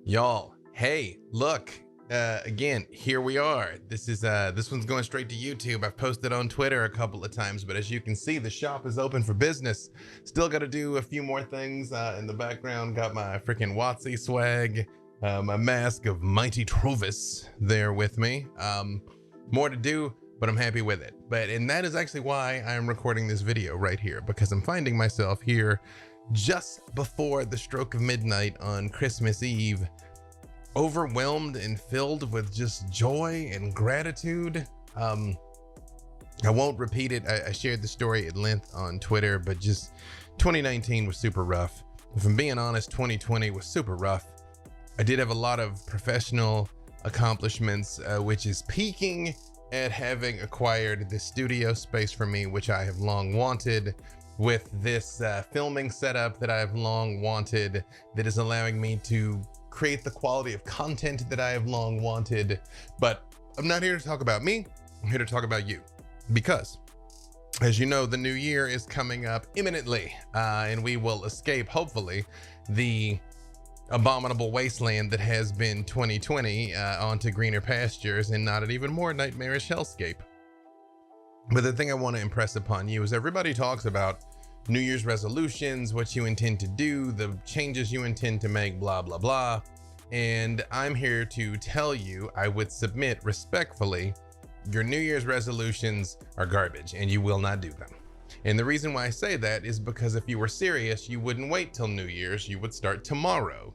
Y'all, hey, look, again, here we are. This one's going straight to YouTube. I've posted on Twitter a couple of times, but as you can see, the shop is open for business. Still got to do a few more things in the background. Got my freaking Watsy swag, my mask of Mighty Trovis there with me. More to do, but I'm happy with it. And that is actually why I'm recording this video right here, because I'm finding myself here just before the stroke of midnight on Christmas Eve, overwhelmed and filled with just joy and gratitude. I won't repeat it. I shared the story at length on Twitter, but just 2019 was super rough. If I'm being honest, 2020 was super rough. I did have a lot of professional accomplishments, which is peaking at having acquired the studio space for me, which I have long wanted, with this filming setup that I've long wanted, that is allowing me to create the quality of content that I have long wanted. But I'm not here to talk about me, I'm here to talk about you. Because, as you know, the new year is coming up imminently, and we will escape, hopefully, the abominable wasteland that has been 2020 onto greener pastures and not an even more nightmarish hellscape. But the thing I want to impress upon you is everybody talks about New Year's resolutions, what you intend to do, the changes you intend to make, blah, blah, blah. And I'm here to tell you, I would submit respectfully, your New Year's resolutions are garbage and you will not do them. And the reason why I say that is because if you were serious, you wouldn't wait till New Year's, you would start tomorrow.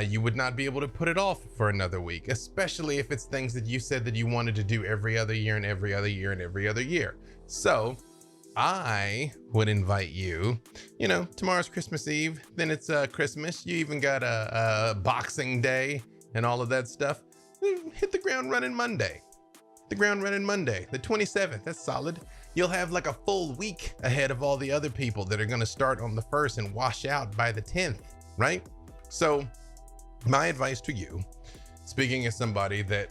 You would not be able to put it off for another week, especially if it's things that you said that you wanted to do every other year and every other year and every other year. So I would invite you, tomorrow's Christmas Eve, then it's Christmas, you even got a Boxing Day and all of that stuff. Hit the ground running Monday. The 27th, that's solid. You'll have like a full week ahead of all the other people that are going to start on the 1st and wash out by the 10th, right? So my advice to you, speaking as somebody that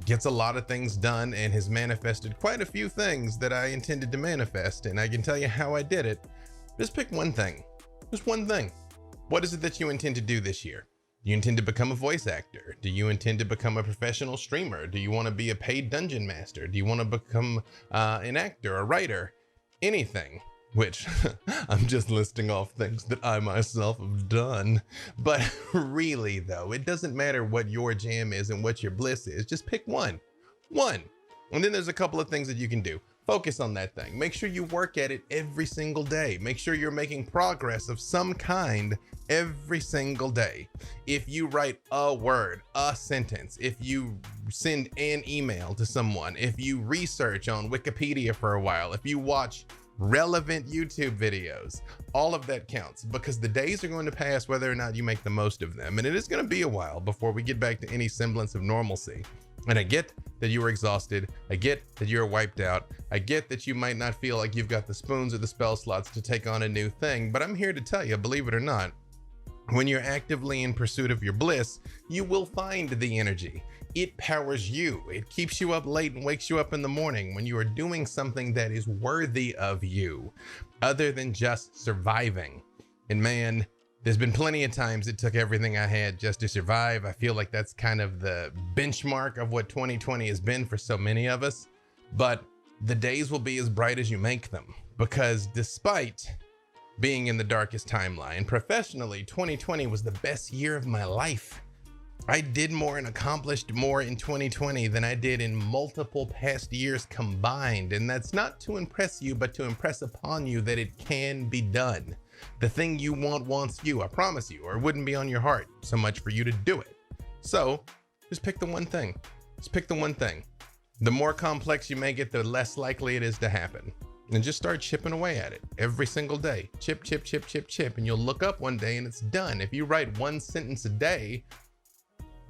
gets a lot of things done and has manifested quite a few things that I intended to manifest, and I can tell you how I did it, just pick one thing. Just one thing. What is it that you intend to do this year? Do you intend to become a voice actor? Do you intend to become a professional streamer? Do you want to be a paid dungeon master? Do you want to become an actor, a writer? Anything, which I'm just listing off things that I myself have done. But really though, it doesn't matter what your jam is and what your bliss is. Just pick one. And then there's a couple of things that you can do. Focus on that thing. Make sure you work at it every single day. Make sure you're making progress of some kind every single day. If you write a word, a sentence, if you send an email to someone, if you research on Wikipedia for a while, if you watch relevant YouTube videos, all of that counts, because the days are going to pass whether or not you make the most of them. And it is going to be a while before we get back to any semblance of normalcy. And I get that you are exhausted. I get that you're wiped out. I get that you might not feel like you've got the spoons or the spell slots to take on a new thing. But I'm here to tell you, believe it or not, when you're actively in pursuit of your bliss, you will find the energy. It powers you. It keeps you up late and wakes you up in the morning when you are doing something that is worthy of you, other than just surviving. And man, there's been plenty of times it took everything I had just to survive. I feel like that's kind of the benchmark of what 2020 has been for so many of us. But the days will be as bright as you make them, because despite being in the darkest timeline, professionally, 2020 was the best year of my life. I did more and accomplished more in 2020 than I did in multiple past years combined. And that's not to impress you, but to impress upon you that it can be done. The thing you want wants you, I promise you, or it wouldn't be on your heart so much for you to do it. So just pick the one thing. Just pick the one thing. The more complex you make it, the less likely it is to happen. And just start chipping away at it every single day. Chip, chip, chip, chip, chip. And you'll look up one day and it's done. If you write one sentence a day,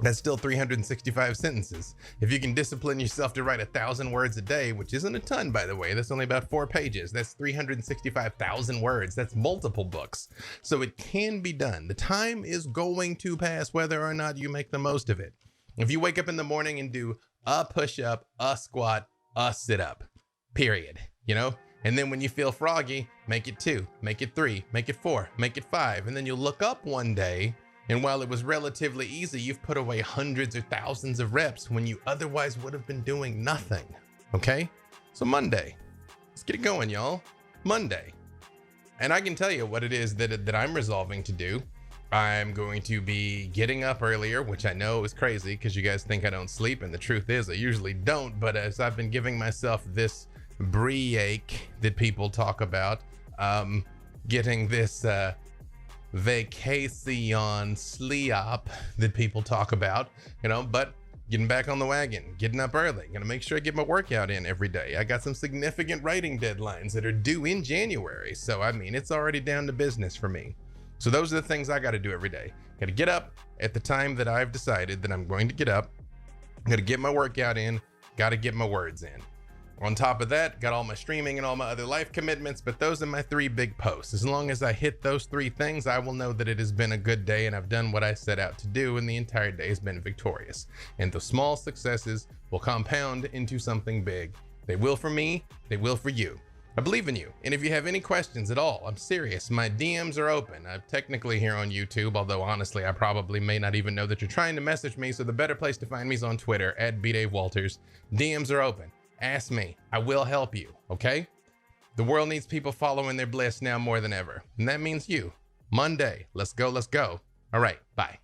that's still 365 sentences. If you can discipline yourself to write 1,000 words a day, which isn't a ton, by the way, that's only about 4 pages. That's 365,000 words. That's multiple books. So it can be done. The time is going to pass whether or not you make the most of it. If you wake up in the morning and do a push-up, a squat, a sit-up, period, And then when you feel froggy, make it 2, make it 3, make it 4, make it 5. And then you'll look up one day And while it was relatively easy, you've put away hundreds or thousands of reps when you otherwise would have been doing nothing. Okay? So Monday, let's get it going, y'all. Monday. And I can tell you what it is that I'm resolving to do. I'm going to be getting up earlier, which I know is crazy because you guys think I don't sleep. And the truth is I usually don't. But as I've been giving myself this break that people talk about, getting this vacation sleep that people talk about, but getting back on the wagon, getting up early, gonna make sure I get my workout in every day. I got some significant writing deadlines that are due in January. So, I mean, it's already down to business for me. So those are the things I gotta do every day. Gotta get up at the time that I've decided that I'm going to get up. Gotta get my workout in, gotta get my words in. On top of that, got all my streaming and all my other life commitments, but those are my 3 big posts. As long as I hit those 3 things, I will know that it has been a good day and I've done what I set out to do, and the entire day has been victorious. And the small successes will compound into something big. They will for me, they will for you. I believe in you. And if you have any questions at all, I'm serious, my DMs are open. I'm technically here on YouTube, although honestly, I probably may not even know that you're trying to message me, so the better place to find me is on Twitter, @BDaveWalters. DMs are open. Ask me. I will help you, okay? The world needs people following their bliss now more than ever. And that means you. Monday. Let's go, let's go. All right, bye.